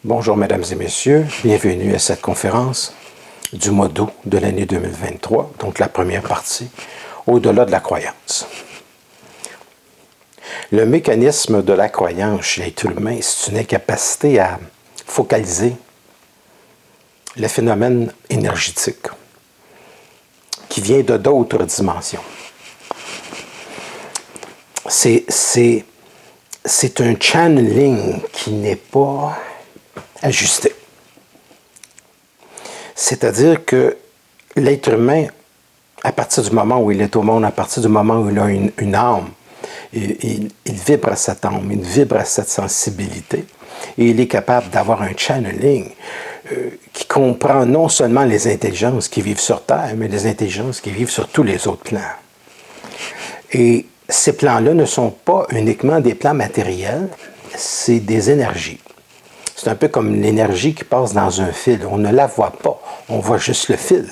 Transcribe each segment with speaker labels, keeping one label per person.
Speaker 1: Bonjour mesdames et messieurs, bienvenue à cette conférence du mois d'août de l'année 2023, donc la première partie, au-delà de la croyance. Le mécanisme de la croyance chez l'être humain, c'est une incapacité à focaliser le phénomène énergétique qui vient de d'autres dimensions. C'est un channeling qui n'est pas ajusté. C'est-à-dire que l'être humain, à partir du moment où il est au monde, à partir du moment où il a une âme, il vibre à cette âme, il vibre à cette sensibilité, et il est capable d'avoir un channeling qui comprend non seulement les intelligences qui vivent sur Terre, mais les intelligences qui vivent sur tous les autres plans. Et ces plans-là ne sont pas uniquement des plans matériels, c'est des énergies. C'est un peu comme l'énergie qui passe dans un fil. On ne la voit pas, on voit juste le fil.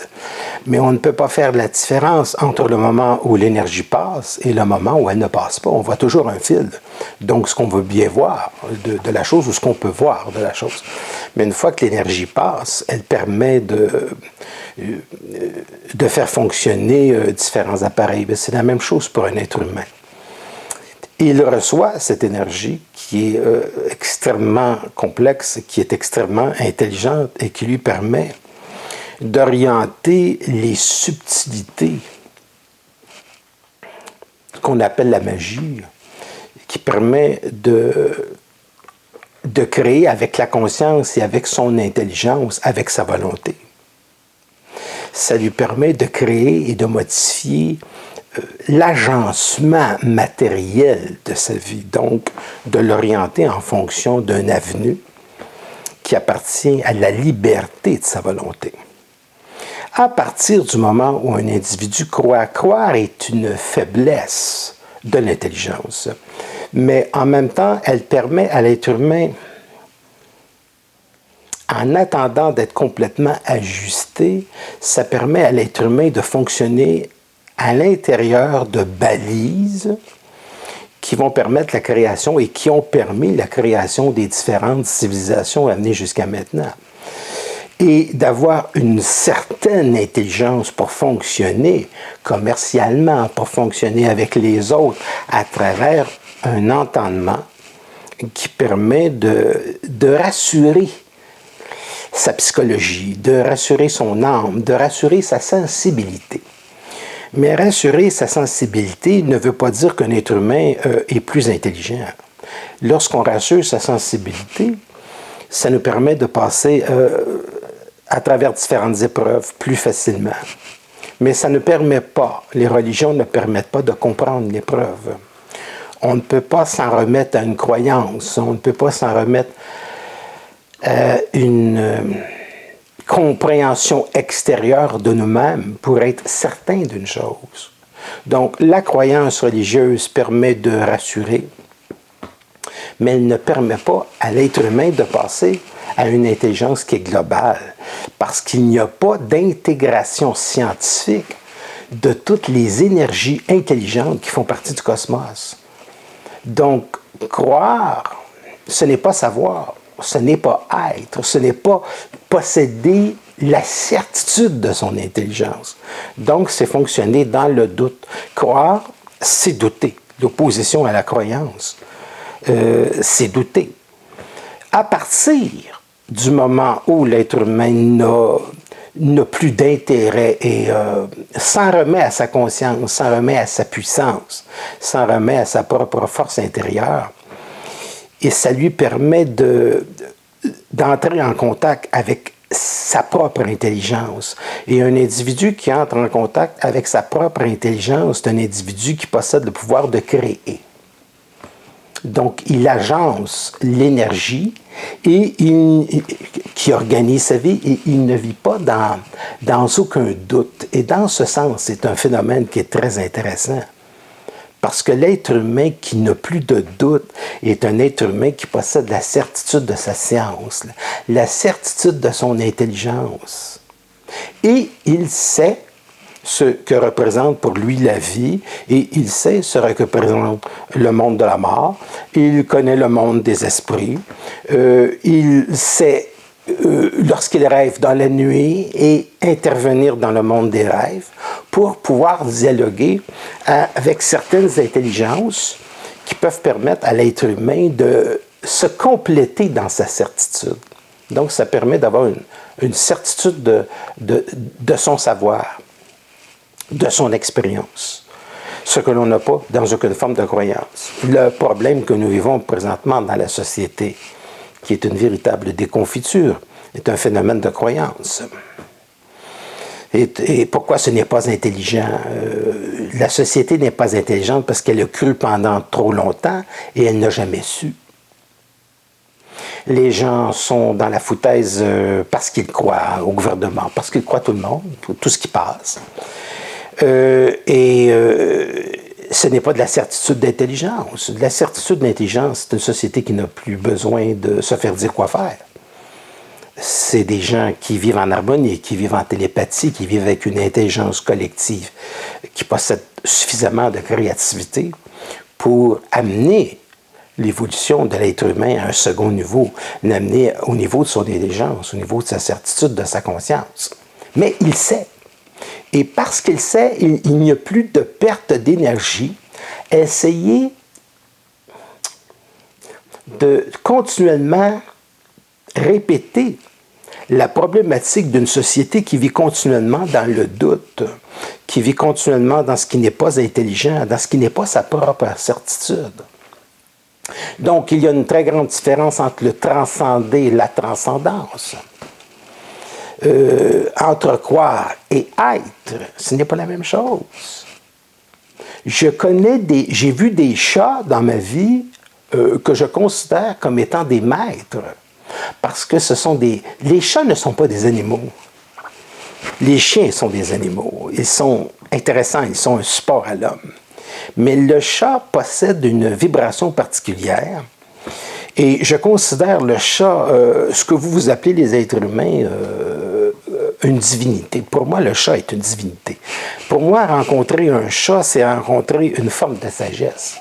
Speaker 1: Mais on ne peut pas faire la différence entre le moment où l'énergie passe et le moment où elle ne passe pas. On voit toujours un fil. Donc, ce qu'on veut bien voir de la chose ou ce qu'on peut voir de la chose. Mais une fois que l'énergie passe, elle permet de faire fonctionner différents appareils. C'est la même chose pour un être humain. Il reçoit cette énergie qui est extrêmement complexe, qui est extrêmement intelligente et qui lui permet d'orienter les subtilités qu'on appelle la magie, qui permet de créer avec la conscience et avec son intelligence, avec sa volonté. Ça lui permet de créer et de modifier l'agencement matériel de sa vie, donc de l'orienter en fonction d'un avenue qui appartient à la liberté de sa volonté. À partir du moment où un individu croit, croire est une faiblesse de l'intelligence, mais en même temps, elle permet à l'être humain, en attendant d'être complètement ajusté, ça permet à l'être humain de fonctionner à l'intérieur de balises qui vont permettre la création et qui ont permis la création des différentes civilisations amenées jusqu'à maintenant. Et d'avoir une certaine intelligence pour fonctionner commercialement, pour fonctionner avec les autres, à travers un entendement qui permet de rassurer sa psychologie, de rassurer son âme, de rassurer sa sensibilité. Mais rassurer sa sensibilité ne veut pas dire qu'un être humain est plus intelligent. Lorsqu'on rassure sa sensibilité, ça nous permet de passer à travers différentes épreuves plus facilement. Mais ça ne permet pas, les religions ne permettent pas de comprendre l'épreuve. On ne peut pas s'en remettre à une croyance, on ne peut pas s'en remettre à une compréhension extérieure de nous-mêmes pour être certain d'une chose. Donc, la croyance religieuse permet de rassurer, mais elle ne permet pas à l'être humain de passer à une intelligence qui est globale, parce qu'il n'y a pas d'intégration scientifique de toutes les énergies intelligentes qui font partie du cosmos. Donc, croire, ce n'est pas savoir, ce n'est pas être, ce n'est pas posséder la certitude de son intelligence. Donc, c'est fonctionner dans le doute. Croire, c'est douter. L'opposition à la croyance, c'est douter. À partir du moment où l'être humain n'a plus d'intérêt et s'en remet à sa conscience, s'en remet à sa puissance, s'en remet à sa propre force intérieure, et ça lui permet d'entrer en contact avec sa propre intelligence. Et un individu qui entre en contact avec sa propre intelligence, c'est un individu qui possède le pouvoir de créer. Donc, il agence l'énergie et qui organise sa vie et il ne vit pas dans aucun doute. Et dans ce sens, c'est un phénomène qui est très intéressant. Parce que l'être humain qui n'a plus de doute est un être humain qui possède la certitude de sa science, la certitude de son intelligence. Et il sait ce que représente pour lui la vie, et il sait ce que représente le monde de la mort, il connaît le monde des esprits, il sait lorsqu'il rêve dans la nuit et intervenir dans le monde des rêves pour pouvoir dialoguer avec certaines intelligences qui peuvent permettre à l'être humain de se compléter dans sa certitude. Donc, ça permet d'avoir une certitude de son savoir, de son expérience, ce que l'on n'a pas dans aucune forme de croyance. Le problème que nous vivons présentement dans la société, qui est une véritable déconfiture, est un phénomène de croyance. Et pourquoi ce n'est pas intelligent? La société n'est pas intelligente parce qu'elle a cru pendant trop longtemps et elle n'a jamais su. Les gens sont dans la foutaise parce qu'ils croient au gouvernement, parce qu'ils croient tout le monde, tout ce qui passe. Ce n'est pas de la certitude d'intelligence. De la certitude d'intelligence, c'est une société qui n'a plus besoin de se faire dire quoi faire. C'est des gens qui vivent en harmonie, qui vivent en télépathie, qui vivent avec une intelligence collective, qui possèdent suffisamment de créativité pour amener l'évolution de l'être humain à un second niveau, l'amener au niveau de son intelligence, au niveau de sa certitude, de sa conscience. Mais il sait. Et parce qu'il sait, il n'y a plus de perte d'énergie. Essayez de continuellement répéter la problématique d'une société qui vit continuellement dans le doute, qui vit continuellement dans ce qui n'est pas intelligent, dans ce qui n'est pas sa propre certitude. Donc, il y a une très grande différence entre le transcender et la transcendance. Entre croire et être, ce n'est pas la même chose. J'ai vu des chats dans ma vie que je considère comme étant des maîtres. Parce que les chats ne sont pas des animaux. Les chiens sont des animaux. Ils sont intéressants, ils sont un support à l'homme. Mais le chat possède une vibration particulière. Et je considère le chat, ce que vous appelez les êtres humains, une divinité. Pour moi, le chat est une divinité. Pour moi, rencontrer un chat, c'est rencontrer une forme de sagesse.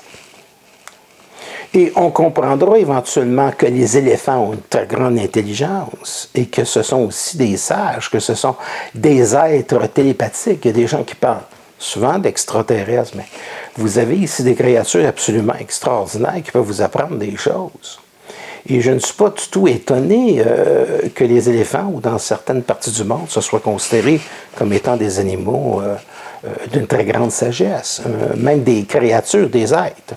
Speaker 1: Et on comprendra éventuellement que les éléphants ont une très grande intelligence et que ce sont aussi des sages, que ce sont des êtres télépathiques. Il y a des gens qui parlent souvent d'extraterrestres, mais vous avez ici des créatures absolument extraordinaires qui peuvent vous apprendre des choses. Et je ne suis pas du tout étonné que les éléphants, ou dans certaines parties du monde, se soient considérés comme étant des animaux d'une très grande sagesse, même des créatures, des êtres.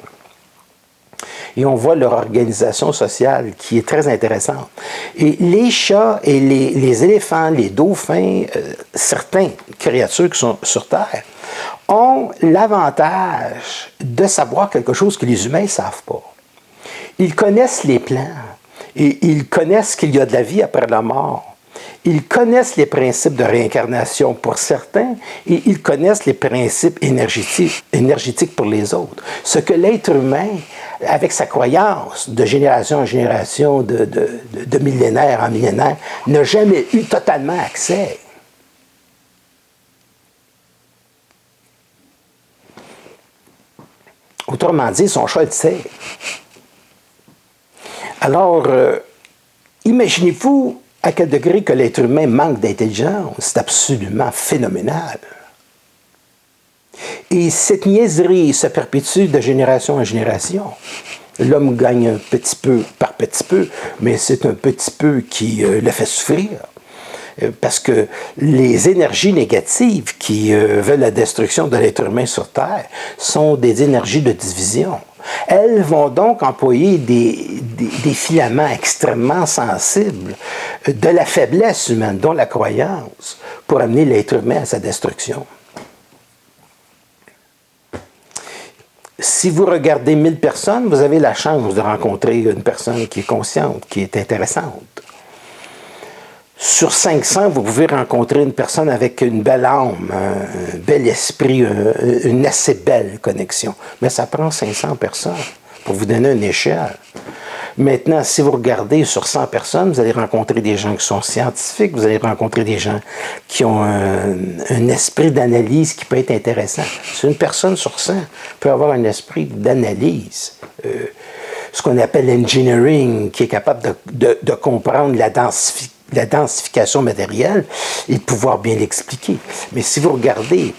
Speaker 1: Et on voit leur organisation sociale qui est très intéressante. Et les chats et les éléphants, les dauphins, certaines créatures qui sont sur Terre, ont l'avantage de savoir quelque chose que les humains ne savent pas. Ils connaissent les plans et ils connaissent qu'il y a de la vie après la mort. Ils connaissent les principes de réincarnation pour certains et ils connaissent les principes énergétiques pour les autres. Ce que l'être humain, avec sa croyance de génération en génération, de millénaire en millénaire, n'a jamais eu totalement accès. Autrement dit, son chat le sait. Alors, imaginez-vous à quel degré que l'être humain manque d'intelligence. C'est absolument phénoménal. Et cette niaiserie se perpétue de génération en génération. L'homme gagne un petit peu par petit peu, mais c'est un petit peu qui le fait souffrir. Parce que les énergies négatives qui veulent la destruction de l'être humain sur Terre sont des énergies de division. Elles vont donc employer des filaments extrêmement sensibles de la faiblesse humaine, dont la croyance, pour amener l'être humain à sa destruction. Si vous regardez 1000 personnes, vous avez la chance de rencontrer une personne qui est consciente, qui est intéressante. Sur 500, vous pouvez rencontrer une personne avec une belle âme, un bel esprit, une assez belle connexion. Mais ça prend 500 personnes pour vous donner une échelle. Maintenant, si vous regardez sur 100 personnes, vous allez rencontrer des gens qui sont scientifiques, vous allez rencontrer des gens qui ont un esprit d'analyse qui peut être intéressant. Si une personne sur 100 peut avoir un esprit d'analyse, ce qu'on appelle l'engineering, qui est capable de comprendre la densification matérielle et de pouvoir bien l'expliquer. Mais si vous regardez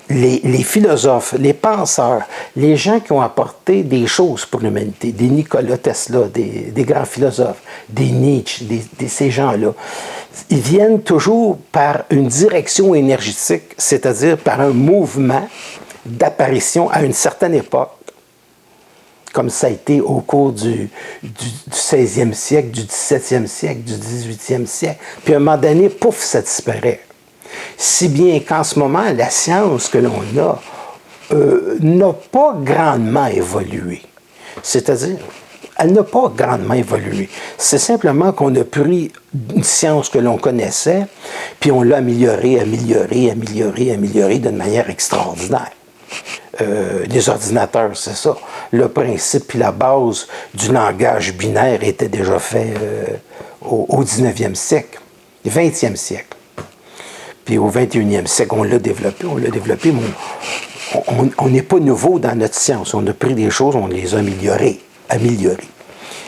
Speaker 1: les philosophes, les penseurs, les gens qui ont apporté des choses pour l'humanité, des Nikola Tesla, des grands philosophes, des Nietzsche, ces gens-là, ils viennent toujours par une direction énergétique, c'est-à-dire par un mouvement d'apparition à une certaine époque, comme ça a été au cours du 16e siècle, du 17e siècle, du 18e siècle. Puis à un moment donné, pouf, ça disparaît. Si bien qu'en ce moment, la science que l'on a n'a pas grandement évolué. C'est-à-dire, elle n'a pas grandement évolué. C'est simplement qu'on a pris une science que l'on connaissait, puis on l'a améliorée d'une manière extraordinaire. Les ordinateurs, c'est ça. Le principe et la base du langage binaire était déjà fait au 19e siècle, 20e siècle. Puis au 21e siècle, on l'a développé, mais on n'est pas nouveau dans notre science. On a pris des choses, on les a améliorées.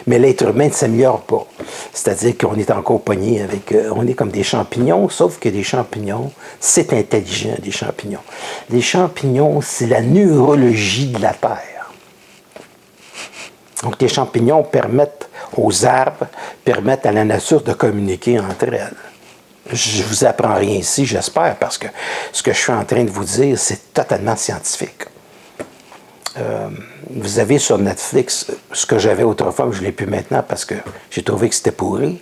Speaker 1: Mais l'être humain ne s'améliore pas. C'est-à-dire qu'on est encore pogné avec... on est comme des champignons, sauf que des champignons, c'est intelligent, des champignons. Les champignons, c'est la neurologie de la Terre. Donc les champignons permettent aux arbres, permettent à la nature de communiquer entre elles. Je ne vous apprends rien ici, j'espère, parce que ce que je suis en train de vous dire, c'est totalement scientifique. Vous avez sur Netflix ce que j'avais autrefois, mais je ne l'ai plus maintenant parce que j'ai trouvé que c'était pourri.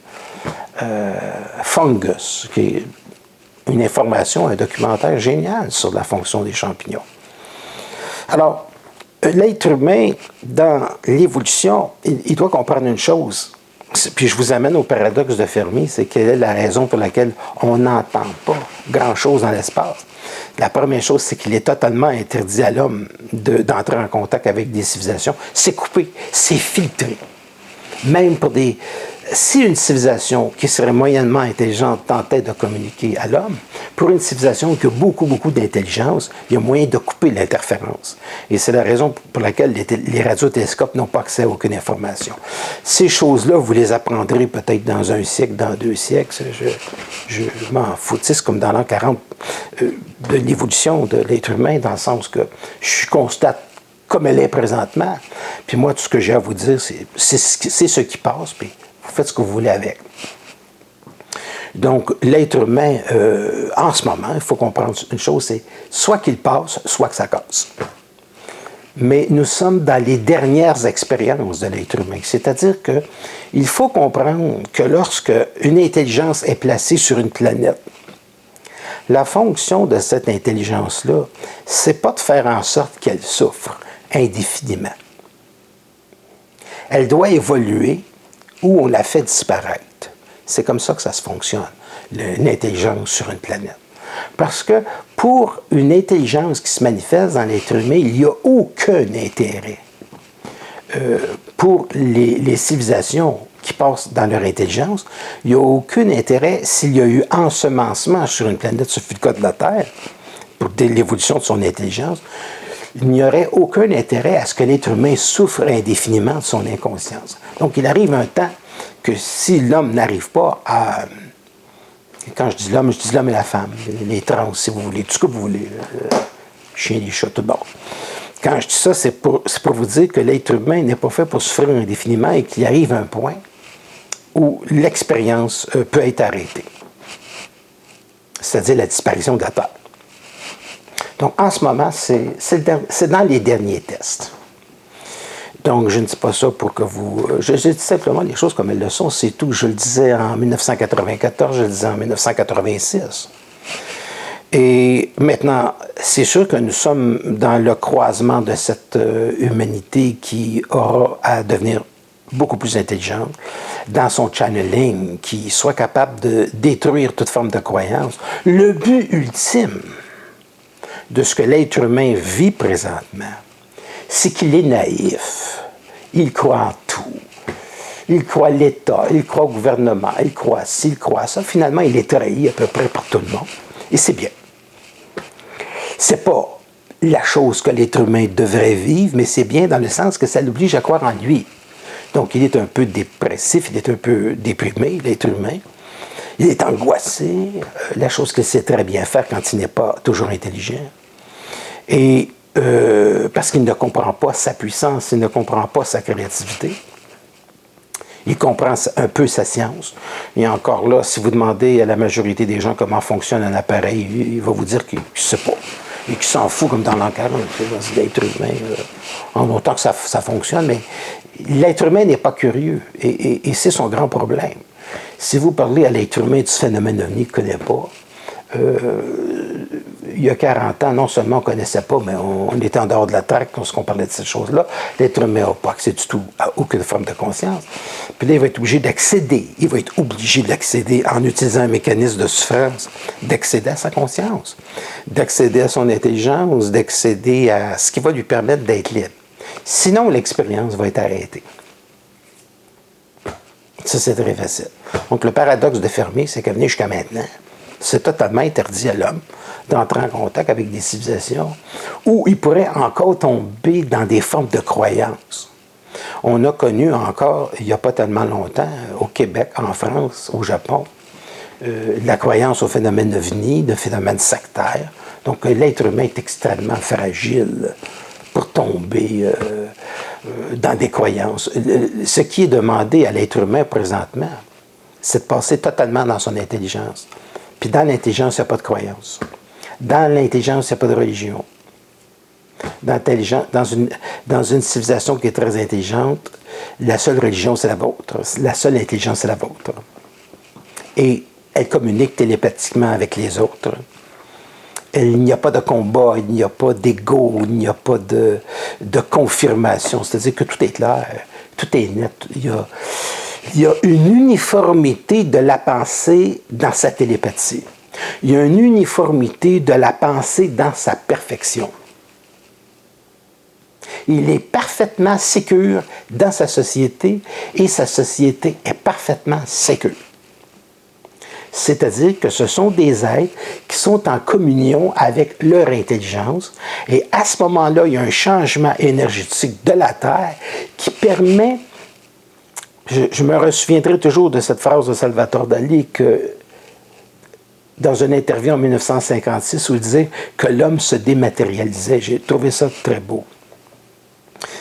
Speaker 1: Fungus, qui est une information, un documentaire génial sur la fonction des champignons. Alors, l'être humain, dans l'évolution, il doit comprendre une chose. Puis je vous amène au paradoxe de Fermi, c'est quelle est la raison pour laquelle on n'entend pas grand-chose dans l'espace. La première chose, c'est qu'il est totalement interdit à l'homme d'entrer en contact avec des civilisations. C'est coupé, c'est filtré. Même pour des... Si une civilisation qui serait moyennement intelligente tentait de communiquer à l'homme, pour une civilisation qui a beaucoup d'intelligence, il y a moyen de couper l'interférence. Et c'est la raison pour laquelle les radiotélescopes n'ont pas accès à aucune information. Ces choses-là, vous les apprendrez peut-être dans un siècle, dans 2 siècles. Je m'en foutisse comme dans l'an 40 de l'évolution de l'être humain, dans le sens que je constate comme elle est présentement. Puis moi, tout ce que j'ai à vous dire, c'est ce qui passe, puis vous faites ce que vous voulez avec. Donc, l'être humain, en ce moment, il faut comprendre une chose, c'est soit qu'il passe, soit que ça casse. Mais nous sommes dans les dernières expériences de l'être humain. C'est-à-dire qu'il faut comprendre que lorsque une intelligence est placée sur une planète, la fonction de cette intelligence-là, c'est pas de faire en sorte qu'elle souffre indéfiniment. Elle doit évoluer ou on la fait disparaître. C'est comme ça que ça se fonctionne, l'intelligence sur une planète. Parce que pour une intelligence qui se manifeste dans l'être humain, il n'y a aucun intérêt. Pour les civilisations qui passent dans leur intelligence, il n'y a aucun intérêt s'il y a eu ensemencement sur une planète, ce fut le cas de la Terre, pour l'évolution de son intelligence, il n'y aurait aucun intérêt à ce que l'être humain souffre indéfiniment de son inconscience. Donc, il arrive un temps que si l'homme n'arrive pas à... Quand je dis l'homme et la femme, les trans, si vous voulez, tout ce que vous voulez, chien, les chats, tout bon. Quand je dis ça, c'est pour vous dire que l'être humain n'est pas fait pour souffrir indéfiniment et qu'il arrive un point où l'expérience peut être arrêtée. C'est-à-dire la disparition de la Terre. Donc, en ce moment, c'est dans les derniers tests. Donc, je ne dis pas ça pour que vous... Je dis simplement les choses comme elles le sont, c'est tout. Je le disais en 1994, je le disais en 1986. Et maintenant, c'est sûr que nous sommes dans le croisement de cette humanité qui aura à devenir beaucoup plus intelligente dans son channeling, qui soit capable de détruire toute forme de croyance. Le but ultime de ce que l'être humain vit présentement, c'est qu'il est naïf. Il croit en tout. Il croit l'État, il croit au gouvernement, il croit ci, il croit ça. Finalement, il est trahi à peu près par tout le monde. Et c'est bien. C'est pas la chose que l'être humain devrait vivre, mais c'est bien dans le sens que ça l'oblige à croire en lui. Donc, il est un peu dépressif, il est un peu déprimé, l'être humain. Il est angoissé, la chose qu'il sait très bien faire quand il n'est pas toujours intelligent. Et parce qu'il ne comprend pas sa puissance, il ne comprend pas sa créativité. Il comprend un peu sa science. Et encore là, si vous demandez à la majorité des gens comment fonctionne un appareil, il va vous dire qu'il ne sait pas. Et qu'il s'en fout comme dans l'an 40, l'être humain, en autant que ça fonctionne. Mais l'être humain n'est pas curieux. Et c'est son grand problème. Si vous parlez à l'être humain du phénomène ovni qu'il ne connaît pas, il y a 40 ans, non seulement on ne connaissait pas, mais on était en dehors de la traque lorsqu'on parlait de ces choses-là. L'être humain n'a pas accès du tout à aucune forme de conscience. Puis là, il va être obligé d'accéder. Il va être obligé d'accéder en utilisant un mécanisme de souffrance, d'accéder à sa conscience, d'accéder à son intelligence, d'accéder à ce qui va lui permettre d'être libre. Sinon, l'expérience va être arrêtée. Ça, c'est très facile. Donc, le paradoxe de Fermi, c'est qu'à venir jusqu'à maintenant, c'est totalement interdit à l'homme d'entrer en contact avec des civilisations où il pourrait encore tomber dans des formes de croyances. On a connu encore, il n'y a pas tellement longtemps, au Québec, en France, au Japon, la croyance au phénomène ovni, de phénomène sectaire. Donc, l'être humain est extrêmement fragile pour tomber dans des croyances. Ce qui est demandé à l'être humain présentement, c'est de passer totalement dans son intelligence. Puis dans l'intelligence, il n'y a pas de croyance. Dans l'intelligence, il n'y a pas de religion. Dans une civilisation qui est très intelligente, la seule religion, c'est la vôtre. La seule intelligence, c'est la vôtre. Et elle communique télépathiquement avec les autres. Il n'y a pas de combat, il n'y a pas d'ego, il n'y a pas de confirmation. C'est-à-dire que tout est clair, tout est net. Il y a une uniformité de la pensée dans sa télépathie. Il y a une uniformité de la pensée dans sa perfection. Il est parfaitement sécure dans sa société et sa société est parfaitement sécure. C'est-à-dire que ce sont des êtres qui sont en communion avec leur intelligence et à ce moment-là, il y a un changement énergétique de la Terre qui permet, je me souviendrai toujours de cette phrase de Salvatore Dali que dans une interview en 1956 où il disait que l'homme se dématérialisait. J'ai trouvé ça très beau.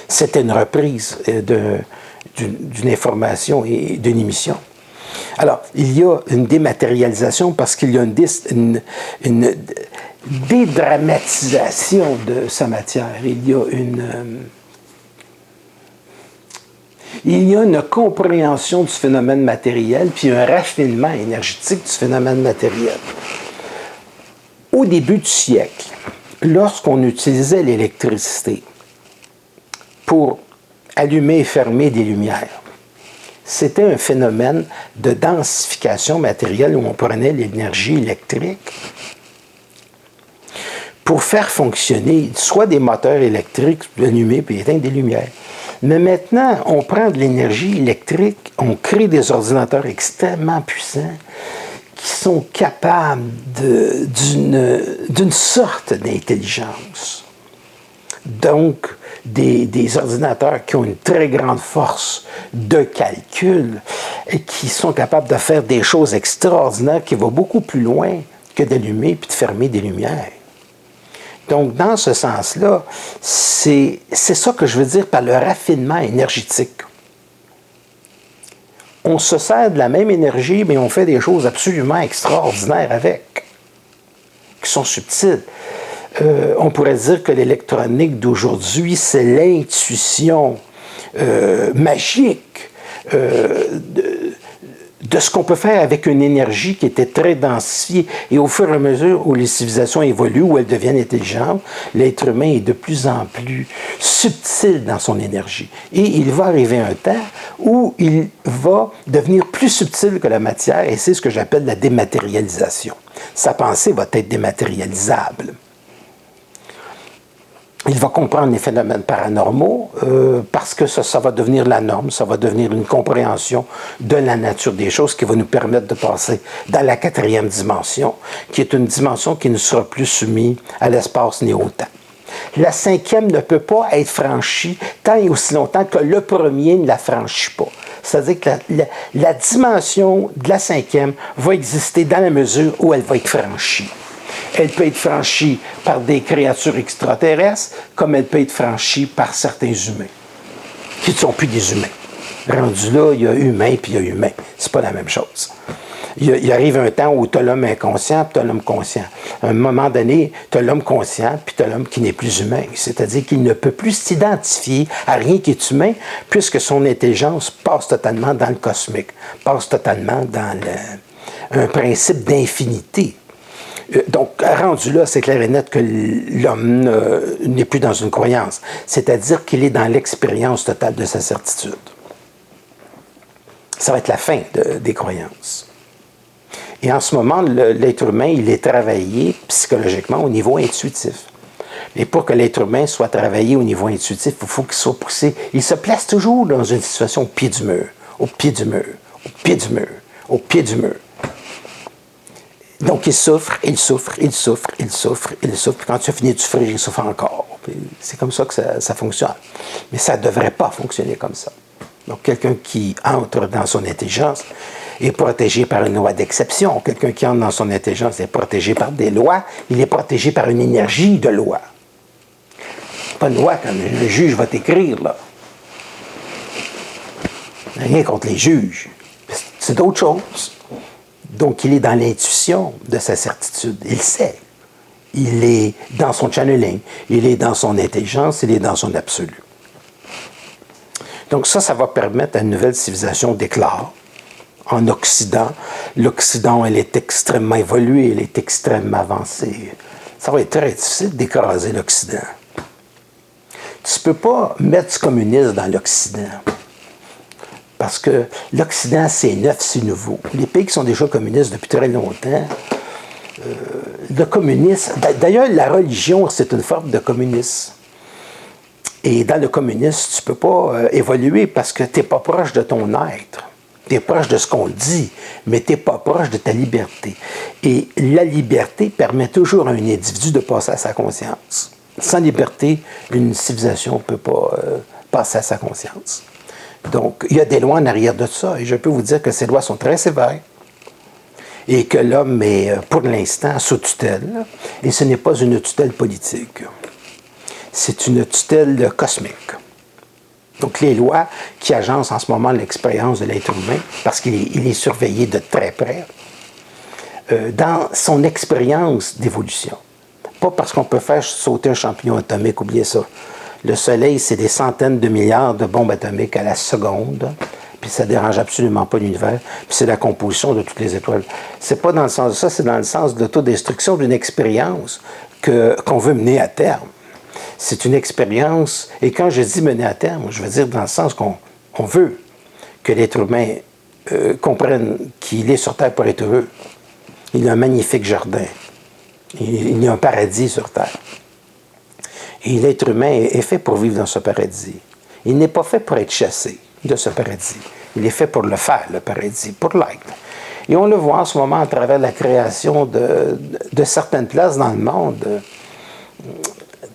Speaker 1: C'était une reprise d'une information et d'une émission. Alors, il y a une dématérialisation parce qu'il y a une dédramatisation de sa matière. Il y a une compréhension du phénomène matériel puis un raffinement énergétique du phénomène matériel. Au début du siècle, lorsqu'on utilisait l'électricité pour allumer et fermer des lumières, c'était un phénomène de densification matérielle où on prenait l'énergie électrique pour faire fonctionner soit des moteurs électriques, allumer puis éteindre des lumières. Mais maintenant, on prend de l'énergie électrique, on crée des ordinateurs extrêmement puissants qui sont capables d'une sorte d'intelligence. Donc, des ordinateurs qui ont une très grande force de calcul et qui sont capables de faire des choses extraordinaires qui vont beaucoup plus loin que d'allumer puis de fermer des lumières. Donc, dans ce sens-là, c'est ça que je veux dire par le raffinement énergétique. On se sert de la même énergie, mais on fait des choses absolument extraordinaires avec, qui sont subtiles. On pourrait dire que l'électronique d'aujourd'hui, c'est l'intuition magique de ce qu'on peut faire avec une énergie qui était très densifiée. Et au fur et à mesure où les civilisations évoluent, où elles deviennent intelligentes, l'être humain est de plus en plus subtil dans son énergie. Et il va arriver un temps où il va devenir plus subtil que la matière, et c'est ce que j'appelle la dématérialisation. Sa pensée va être dématérialisable. il va comprendre les phénomènes paranormaux parce que ça va devenir la norme, ça va devenir une compréhension de la nature des choses qui va nous permettre de passer dans la 4e dimension, qui est une dimension qui ne sera plus soumise à l'espace ni au temps. La 5e ne peut pas être franchie tant et aussi longtemps que le premier ne la franchit pas. C'est-à-dire que la dimension de la 5e va exister dans la mesure où elle va être franchie. Elle peut être franchie par des créatures extraterrestres, comme elle peut être franchie par certains humains, qui ne sont plus des humains. Rendu là, il y a humain puis il y a humain. C'est pas la même chose. Il arrive un temps où tu as l'homme inconscient puis tu as l'homme conscient. À un moment donné, tu as l'homme conscient puis tu as l'homme qui n'est plus humain. C'est-à-dire qu'il ne peut plus s'identifier à rien qui est humain puisque son intelligence passe totalement dans le cosmique, passe totalement dans un principe d'infinité. Donc, rendu là, c'est clair et net que l'homme n'est plus dans une croyance. C'est-à-dire qu'il est dans l'expérience totale de sa certitude. Ça va être la fin des croyances. Et en ce moment, l'être humain, il est travaillé psychologiquement au niveau intuitif. Et pour que l'être humain soit travaillé au niveau intuitif, il faut qu'il soit poussé. Il se place toujours dans une situation au pied du mur, au pied du mur, au pied du mur, au pied du mur. Donc, il souffre, il souffre, il souffre, il souffre, il souffre. Puis quand tu as fini de souffrir, il souffre encore. C'est comme ça que ça fonctionne. Mais ça ne devrait pas fonctionner comme ça. Donc, quelqu'un qui entre dans son intelligence est protégé par une loi d'exception. Quelqu'un qui entre dans son intelligence est protégé par des lois. Il est protégé par une énergie de loi. Pas une loi comme le juge va t'écrire, là. Rien contre les juges. C'est d'autres choses. Donc, il est dans l'intuition de sa certitude. Il sait. Il est dans son channeling. Il est dans son intelligence. Il est dans son absolu. Donc, ça va permettre à une nouvelle civilisation d'éclore. En Occident, l'Occident, elle est extrêmement évoluée. Elle est extrêmement avancée. Ça va être très difficile d'écraser l'Occident. Tu ne peux pas mettre du communisme dans l'Occident. Parce que l'Occident, c'est neuf, c'est nouveau. Les pays qui sont déjà communistes depuis très longtemps, le communisme... D'ailleurs, la religion, c'est une forme de communisme. Et dans le communisme, tu ne peux pas évoluer parce que tu n'es pas proche de ton être. Tu es proche de ce qu'on dit, mais tu n'es pas proche de ta liberté. Et la liberté permet toujours à un individu de passer à sa conscience. Sans liberté, une civilisation ne peut pas passer à sa conscience. Donc, il y a des lois en arrière de ça, et je peux vous dire que ces lois sont très sévères, et que l'homme est, pour l'instant, sous tutelle, et ce n'est pas une tutelle politique. C'est une tutelle cosmique. Donc, les lois qui agencent en ce moment l'expérience de l'être humain, parce qu'il est surveillé de très près, dans son expérience d'évolution. Pas parce qu'on peut faire sauter un champignon atomique, oubliez ça. Le Soleil, c'est des centaines de milliards de bombes atomiques à la seconde, puis ça ne dérange absolument pas l'univers, puis c'est la composition de toutes les étoiles. C'est pas dans le sens de ça, c'est dans le sens de l'autodestruction d'une expérience qu'on veut mener à terme. C'est une expérience, et quand je dis mener à terme, je veux dire dans le sens qu'on veut que l'être humain comprenne qu'il est sur Terre pour être heureux. Il a un magnifique jardin. Il y a un paradis sur Terre. Et l'être humain est fait pour vivre dans ce paradis. Il n'est pas fait pour être chassé de ce paradis. Il est fait pour le faire, le paradis, pour l'être. Et on le voit en ce moment à travers la création de certaines places dans le monde,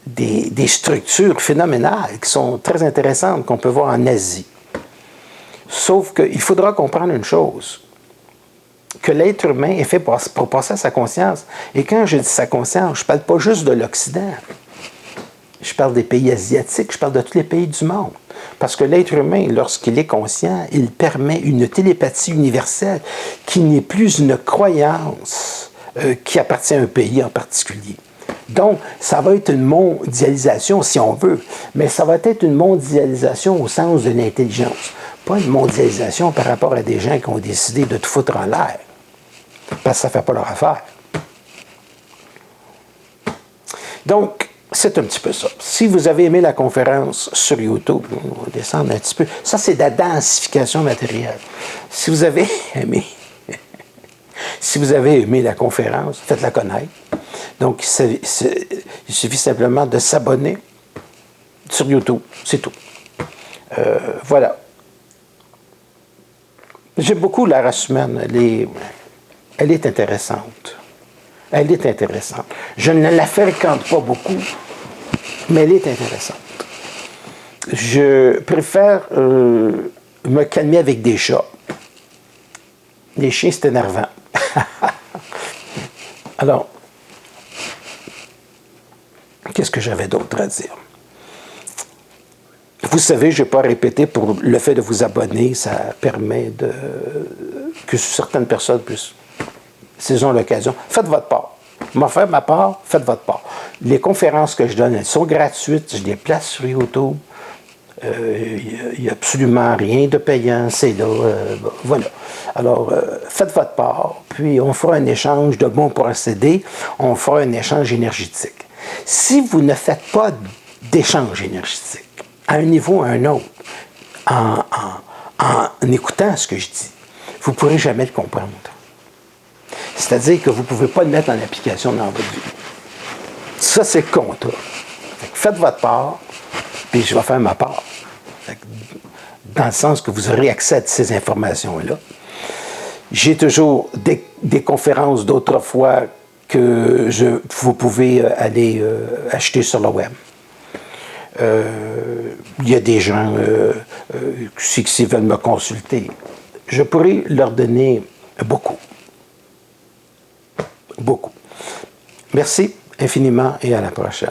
Speaker 1: des structures phénoménales qui sont très intéressantes qu'on peut voir en Asie. Sauf qu'il faudra comprendre une chose, que l'être humain est fait pour passer à sa conscience. Et quand je dis sa conscience, je ne parle pas juste de l'Occident. Je parle des pays asiatiques, je parle de tous les pays du monde. Parce que l'être humain, lorsqu'il est conscient, il permet une télépathie universelle qui n'est plus une croyance qui appartient à un pays en particulier. Donc, ça va être une mondialisation, si on veut, mais ça va être une mondialisation au sens de l'intelligence. Pas une mondialisation par rapport à des gens qui ont décidé de tout foutre en l'air, parce que ça ne fait pas leur affaire. Donc, c'est un petit peu ça. Si vous avez aimé la conférence sur YouTube, on va descendre un petit peu. Ça, c'est de la densification matérielle. Si vous avez aimé, la conférence, faites-la connaître. Donc, il suffit simplement de s'abonner sur YouTube, c'est tout. Voilà. J'aime beaucoup la race humaine. Elle est intéressante. Elle est intéressante. Je ne la fréquente pas beaucoup, mais elle est intéressante. Je préfère me calmer avec des chats. Les chiens, c'est énervant. Alors, qu'est-ce que j'avais d'autre à dire? Vous savez, je n'ai pas répété, pour le fait de vous abonner, ça permet que certaines personnes puissent, s'ils ont l'occasion, faites votre part. Moi, faire ma part, faites votre part. Les conférences que je donne, elles sont gratuites, je les place sur YouTube. Il n'y a absolument rien de payant, c'est là. Voilà. Alors, faites votre part, puis on fera un échange de bons procédés, on fera un échange énergétique. Si vous ne faites pas d'échange énergétique, à un niveau ou à un autre, en écoutant ce que je dis, vous ne pourrez jamais le comprendre. C'est-à-dire que vous ne pouvez pas le mettre en application dans votre vie. Ça, c'est le contrat. Faites votre part, puis je vais faire ma part. Dans le sens que vous aurez accès à ces informations-là. J'ai toujours des conférences d'autrefois que vous pouvez aller acheter sur le web. Il y a des gens qui veulent me consulter. Je pourrais leur donner beaucoup. Beaucoup. Merci infiniment et à la prochaine.